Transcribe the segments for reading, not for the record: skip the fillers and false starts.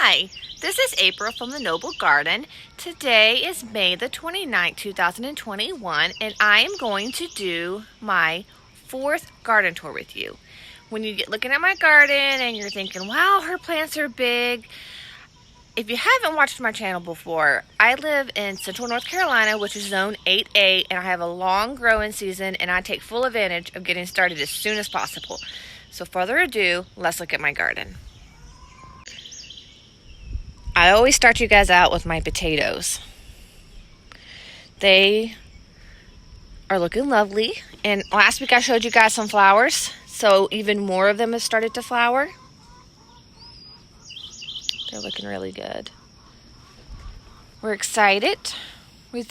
Hi, this is April from the Noble Garden. Today is May the 29th, 2021, and I am going to do my 4th garden tour with you. When you get looking at my garden and you're thinking, wow, her plants are big. If you haven't watched my channel before, I live in Central North Carolina, which is Zone 8A, and I have a long growing season, and I take full advantage of getting started as soon as possible. So further ado, let's look at my garden. I always start you guys out with my potatoes. They are looking lovely, and last week I showed you guys some flowers, so even more of them have started to flower. They're looking really good. We're excited. We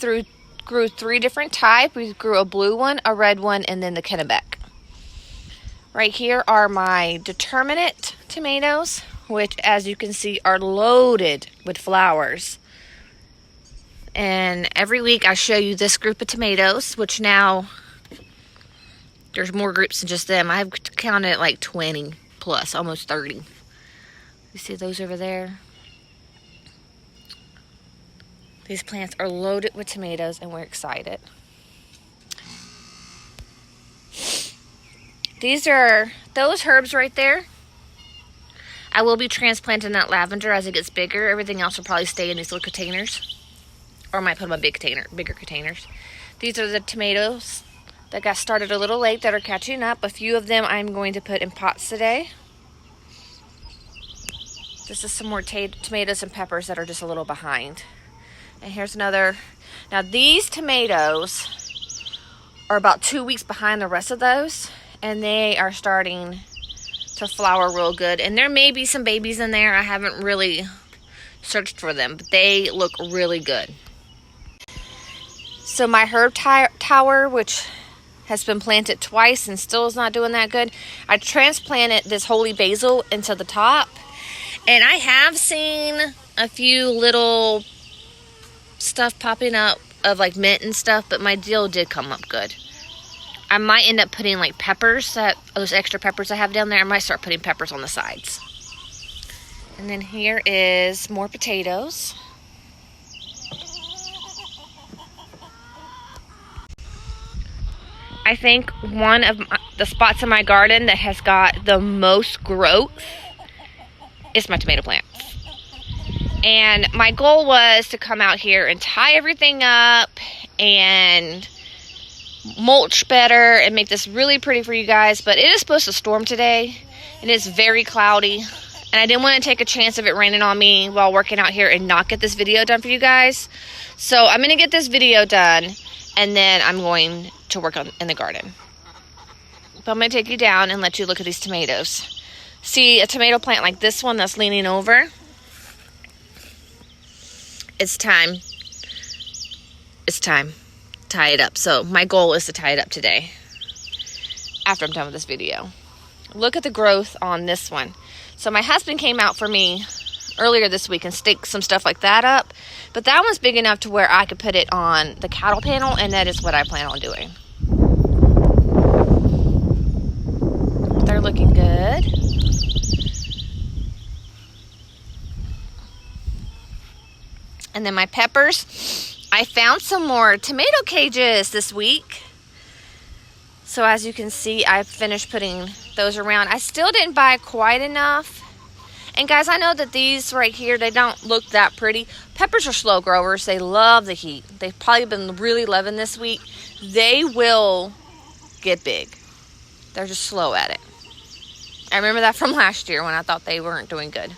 grew 3 different types. We grew a blue one, a red one, and then the Kennebec. Right here are my Determinate Tomatoes, which, as you can see, are loaded with flowers. And every week I show you this group of tomatoes, which now there's more groups than just them. I've counted like 20 plus, almost 30. You see those over there? These plants are loaded with tomatoes, and we're excited. Those herbs right there. I will be transplanting that lavender as it gets bigger. Everything else will probably stay in these little containers. Or I might put them in bigger containers. These are the tomatoes that got started a little late that are catching up. A few of them I'm going to put in pots today. This is some more tomatoes and peppers that are just a little behind. And here's another. Now these tomatoes are about 2 weeks behind the rest of those. And they are starting to flower real good. And there may be some babies in there. I haven't really searched for them, but they look really good. So my herb tower, which has been planted twice and still is not doing that good, I transplanted this holy basil into the top. And I have seen a few little stuff popping up of like mint and stuff, but my dill did come up good. I might end up putting like peppers, those extra peppers I have down there. I might start putting peppers on the sides. And then here is more potatoes. I think one of the spots in my garden that has got the most growth is my tomato plants. And my goal was to come out here and tie everything up and mulch better and make this really pretty for you guys, but it is supposed to storm today and it's very cloudy, and I didn't want to take a chance of it raining on me while working out here and not get this video done for you guys. So I'm going to get this video done, and then I'm going to work in the garden. But I'm going to take you down and let you look at these tomatoes. See a tomato plant like this one that's leaning over? It's time. It's time. Tie it up. So my goal is to tie it up today after I'm done with this video. Look at the growth on this one. So my husband came out for me earlier this week and staked some stuff like that up, but that one's big enough to where I could put it on the cattle panel, and that is what I plan on doing. They're looking good. And then my peppers, I found some more tomato cages this week. So as you can see, I finished putting those around. I still didn't buy quite enough. And guys, I know that these right here, they don't look that pretty. Peppers are slow growers. They love the heat. They've probably been really loving this week. They will get big. They're just slow at it. I remember that from last year when I thought they weren't doing good.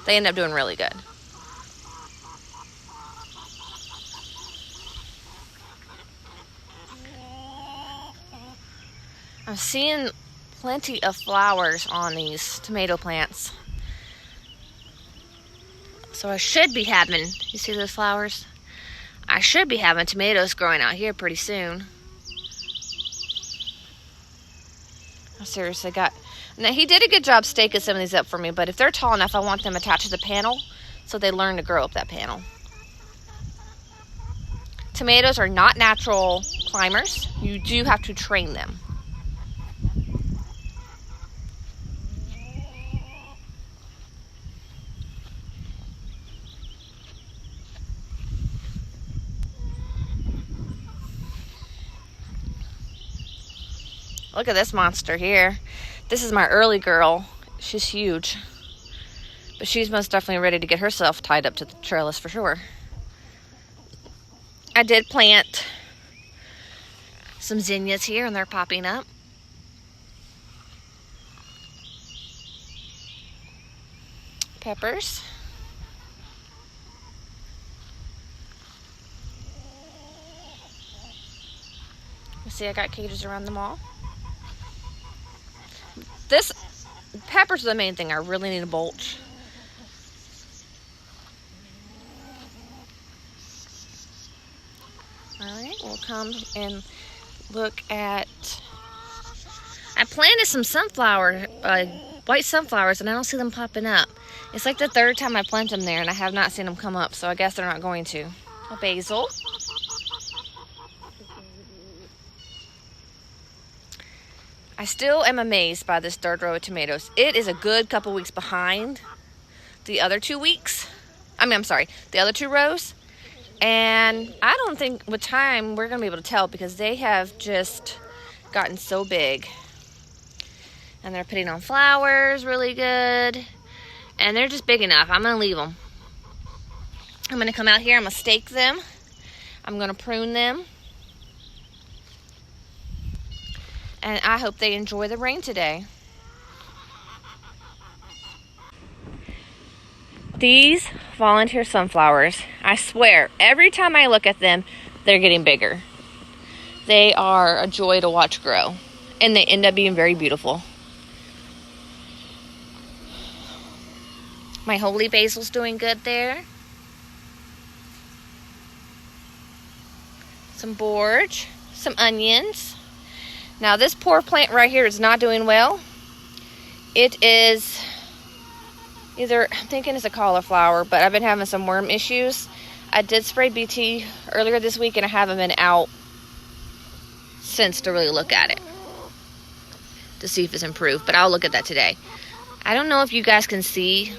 They ended up doing really good. I'm seeing plenty of flowers on these tomato plants. So I should be having, you see those flowers? I should be having tomatoes growing out here pretty soon. I seriously got, now he did a good job staking some of these up for me, but if they're tall enough, I want them attached to the panel so they learn to grow up that panel. Tomatoes are not natural climbers. You do have to train them. Look at this monster here. This is my early girl. She's huge. But she's most definitely ready to get herself tied up to the trellis for sure. I did plant some zinnias here and they're popping up. Peppers. You see I got cages around them all. Peppers are the main thing. I really need a mulch. Alright, we'll come and look at... I planted some sunflower, white sunflowers, and I don't see them popping up. It's like the third time I plant them there, and I have not seen them come up, so I guess they're not going to. A basil. I still am amazed by this third row of tomatoes. It is a good couple weeks behind the other 2 weeks. The other 2 rows. And I don't think with time we're going to be able to tell because they have just gotten so big. And they're putting on flowers really good. And they're just big enough. I'm going to leave them. I'm going to come out here. I'm going to stake them. I'm going to prune them. And I hope they enjoy the rain today. These volunteer sunflowers, I swear, every time I look at them, they're getting bigger. They are a joy to watch grow. And they end up being very beautiful. My holy basil's doing good there. Some borage, some onions. Now this poor plant right here is not doing well. It is either, I'm thinking it's a cauliflower, but I've been having some worm issues. I did spray BT earlier this week and I haven't been out since to really look at it to see if it's improved, but I'll look at that today. I don't know if you guys can see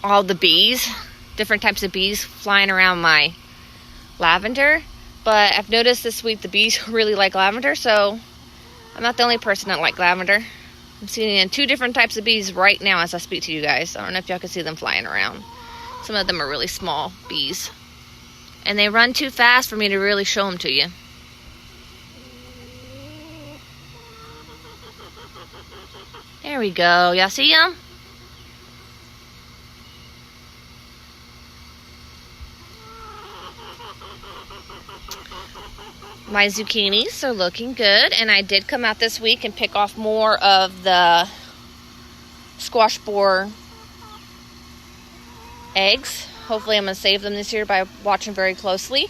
all the bees, different types of bees flying around my lavender. But I've noticed this week the bees really like lavender, so I'm not the only person that like lavender. I'm seeing 2 different types of bees right now as I speak to you guys. I don't know if y'all can see them flying around. Some of them are really small bees. And they run too fast for me to really show them to you. There we go. Y'all see them? My zucchinis are looking good, and I did come out this week and pick off more of the squash borer eggs. Hopefully I'm going to save them this year by watching very closely.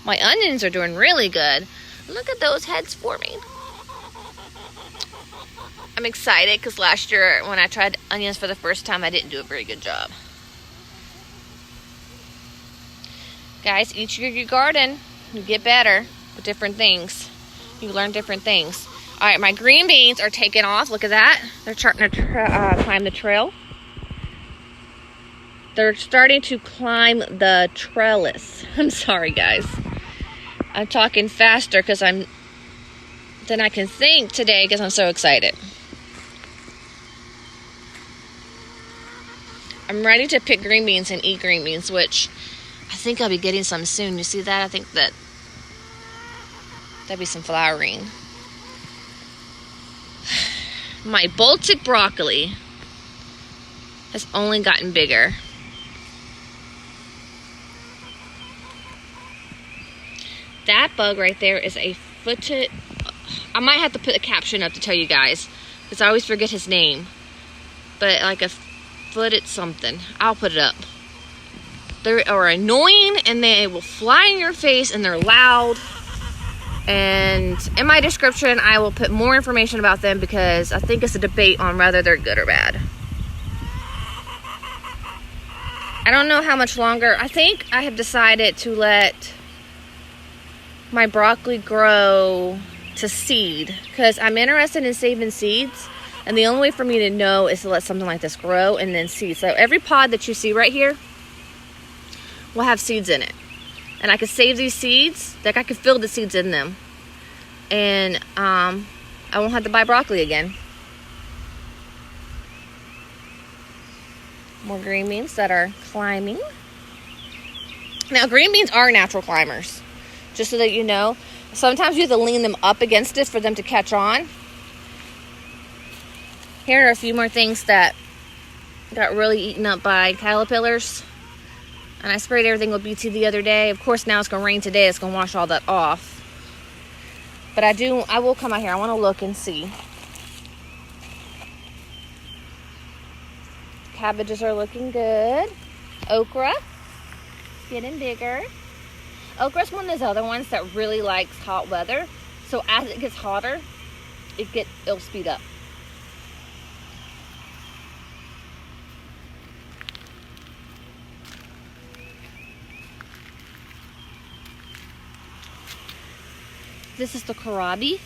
My onions are doing really good. Look at those heads forming. I'm excited because last year when I tried onions for the first time, I didn't do a very good job. Guys, each year you garden, you get better. Different things. You learn different things. All right, my green beans are taking off. Look at that. They're starting to climb the trail. They're starting to climb the trellis. I'm sorry, guys. I'm talking faster because than I can think today because I'm so excited. I'm ready to pick green beans and eat green beans, which I think I'll be getting some soon. You see that? I think that'd be some flowering. My Baltic broccoli has only gotten bigger. That bug right there is a footed... I might have to put a caption up to tell you guys, because I always forget his name. But like a footed something. I'll put it up. They are annoying, and they will fly in your face, and they're loud. And in my description, I will put more information about them because I think it's a debate on whether they're good or bad. I don't know how much longer. I think I have decided to let my broccoli grow to seed because I'm interested in saving seeds. And the only way for me to know is to let something like this grow and then seed. So every pod that you see right here will have seeds in it. And I could save these seeds, like I could fill the seeds in them. and I won't have to buy broccoli again. More green beans that are climbing. Now, green beans are natural climbers, just so that you know. Sometimes you have to lean them up against it for them to catch on. Here are a few more things that got really eaten up by caterpillars. And I sprayed everything with BT the other day. Of course, now it's going to rain today. It's going to wash all that off. But I will come out here. I want to look and see. Cabbages are looking good. Okra, getting bigger. Okra's one of those other ones that really likes hot weather. So as it gets hotter, it'll speed up. This is the kohlrabi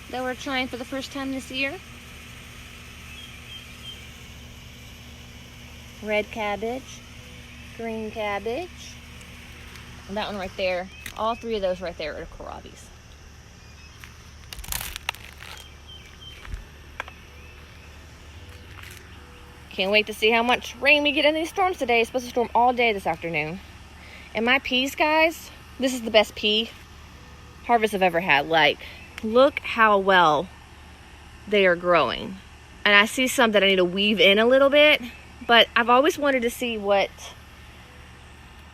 that we're trying for the first time this year. Red cabbage, green cabbage, and that one right there. All three of those right there are kohlrabis. Can't wait to see how much rain we get in these storms today. It's supposed to storm all day this afternoon. And my peas, guys, this is the best pea harvest I've ever had. Like, look how well they are growing. And I see some that I need to weave in a little bit, but I've always wanted to see what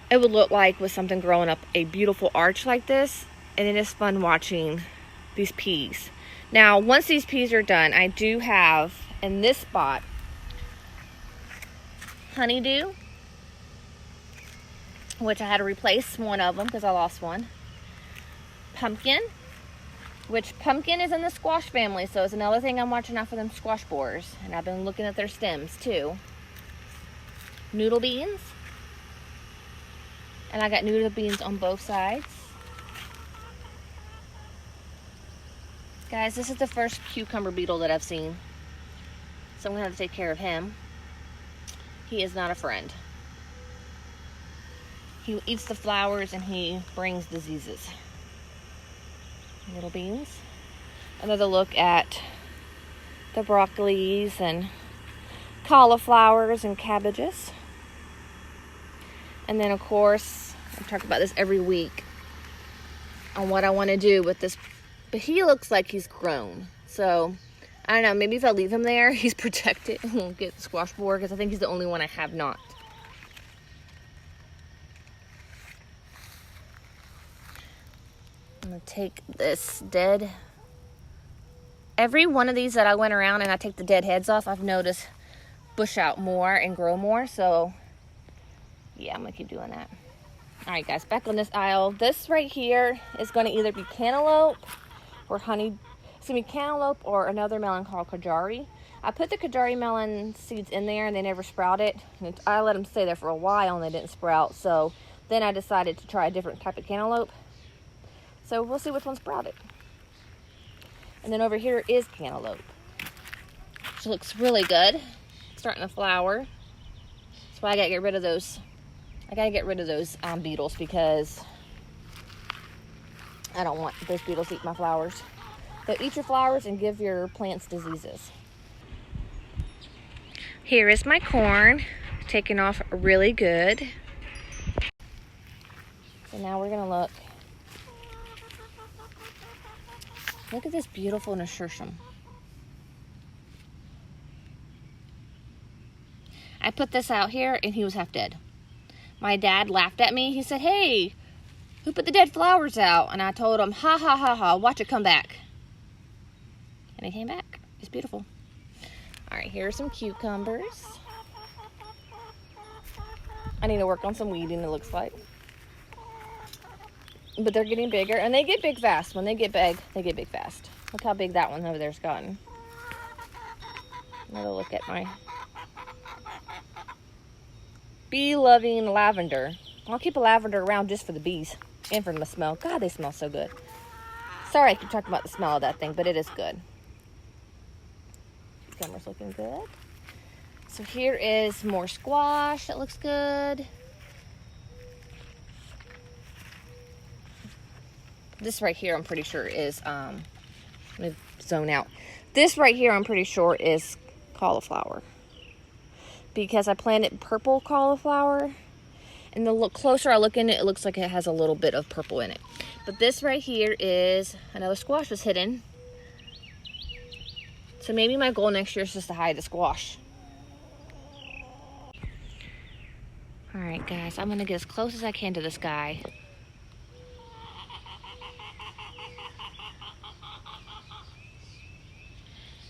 it would look like with something growing up a beautiful arch like this. And it is fun watching these peas. Now, once these peas are done, I do have in this spot honeydew, which I had to replace one of them because I lost one. Pumpkin, which pumpkin is in the squash family, so it's another thing I'm watching out for, them squash borers. And I've been looking at their stems too. Noodle beans, and I got noodle beans on both sides. Guys, this is the first cucumber beetle that I've seen, so I'm gonna have to take care of him. He is not a friend. He eats the flowers and he brings diseases. Little beans. Another look at the broccolis and cauliflowers and cabbages. And then, of course, I talk about this every week on what I want to do with this. But he looks like he's grown. So, I don't know. Maybe if I leave him there, he's protected and won't get the squash borer, because I think he's the only one I have not. I'm going to take this dead. Every one of these that I went around and I take the dead heads off, I've noticed bush out more and grow more. So, yeah, I'm going to keep doing that. All right, guys, back on this aisle. This right here is going to either be cantaloupe or honey. It's going to be cantaloupe or another melon called kajari. I put the kajari melon seeds in there and they never sprouted. And I let them stay there for a while and they didn't sprout. So then I decided to try a different type of cantaloupe. So we'll see which one sprouted. And then over here is cantaloupe, which looks really good. It's starting to flower. That's why I gotta get rid of those. I gotta get rid of those beetles, because I don't want those beetles to eat my flowers. They'll eat your flowers and give your plants diseases. Here is my corn, taking off really good. So now we're gonna look. Look at this beautiful nasturtium. I put this out here and he was half dead. My dad laughed at me. He said, "Hey, who put the dead flowers out?" And I told him, "Ha ha ha ha, watch it come back." And it came back. It's beautiful. All right, here are some cucumbers. I need to work on some weeding, it looks like. But they're getting bigger, and they get big fast. When they get big fast. Look how big that one over there's gotten. Another look at my bee-loving lavender. I'll keep a lavender around just for the bees and for the smell. God, they smell so good. Sorry I keep talking about the smell of that thing, but it is good. Cucumber's looking good. So here is more squash that looks good. This right here I'm pretty sure is, let me zone out. This right here I'm pretty sure is cauliflower. Because I planted purple cauliflower. And the closer I look in it, it looks like it has a little bit of purple in it. But this right here is, another squash was hidden. So maybe my goal next year is just to hide the squash. Alright guys, I'm going to get as close as I can to this guy.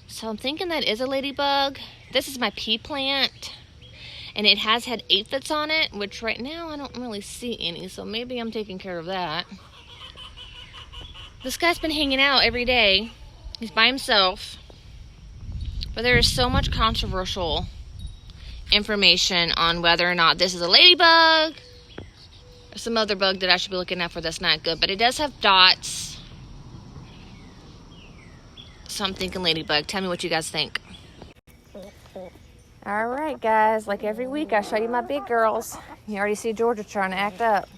So I'm thinking that is a ladybug. This is my pea plant. And it has had aphids on it, which right now I don't really see any. So maybe I'm taking care of that. This guy's been hanging out every day. He's by himself. But there is so much controversial information on whether or not this is a ladybug or some other bug that I should be looking out for that's not good. But it does have dots. So I'm thinking ladybug. Tell me what you guys think. Alright guys, like every week I show you my big girls. You already see Georgia trying to act up.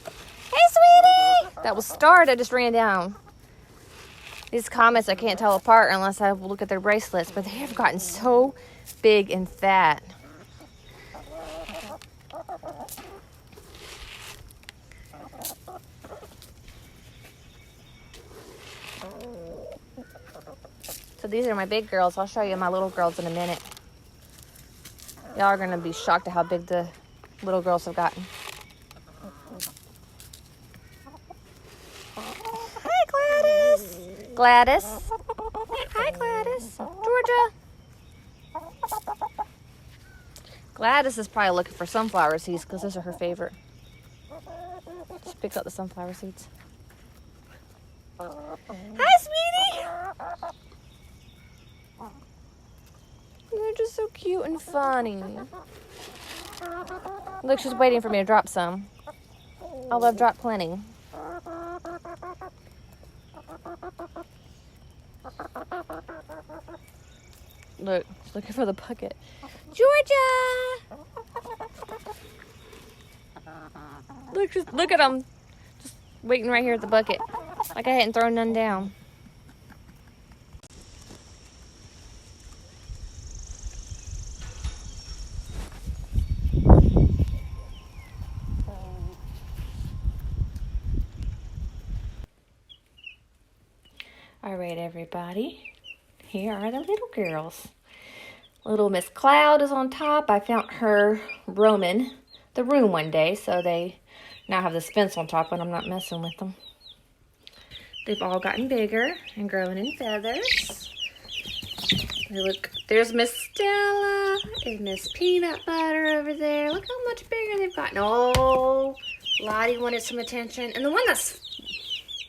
Hey sweetie! That was Star that just ran down. These comets I can't tell apart unless I look at their bracelets, but they have gotten so big and fat. So these are my big girls. I'll show you my little girls in a minute. Y'all are going to be shocked at how big the little girls have gotten. Hi, Gladys. Gladys. Hi, Gladys. Georgia. Gladys is probably looking for sunflower seeds because those are her favorite. She picks up the sunflower seeds. Hi, sweetie. They're just so cute and funny. Look, she's waiting for me to drop some. Although I've dropped plenty. Look, she's looking for the bucket. Georgia! Look at them. Just waiting right here at the bucket. Like I hadn't thrown none down. Alright everybody, here are the little girls. Little Miss Cloud is on top. I found her roaming the room one day, so they now have this fence on top and I'm not messing with them. They've all gotten bigger and growing in feathers. Look, there's Miss Stella and Miss Peanut Butter over there. Look how much bigger they've gotten. Oh, Lottie wanted some attention. And the one this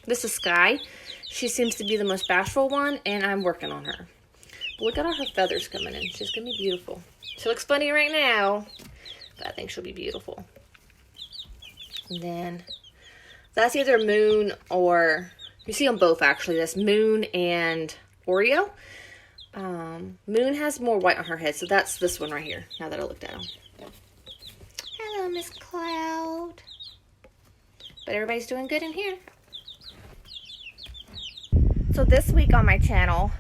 is Sky. She seems to be the most bashful one, and I'm working on her. But look at all her feathers coming in. She's going to be beautiful. She looks funny right now, but I think she'll be beautiful. And then, that's either Moon or, you see them both actually. That's Moon and Oreo. Moon has more white on her head, so that's this one right here, now that I looked at them. Hello, Miss Cloud. But everybody's doing good in here. So this week on my channel,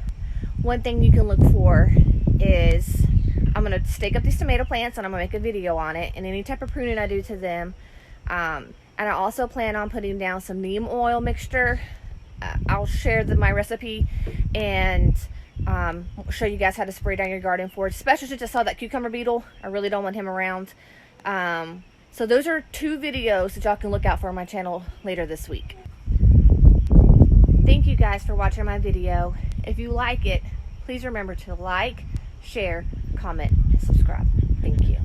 one thing you can look for is I'm going to stake up these tomato plants and I'm going to make a video on it and any type of pruning I do to them. And I also plan on putting down some neem oil mixture. I'll share my recipe and show you guys how to spray down your garden for it, especially since I saw that cucumber beetle. I really don't want him around. So those are 2 videos that y'all can look out for on my channel later this week. Thank you guys for watching my video. If you like it, please remember to like, share, comment, and subscribe. Thank you.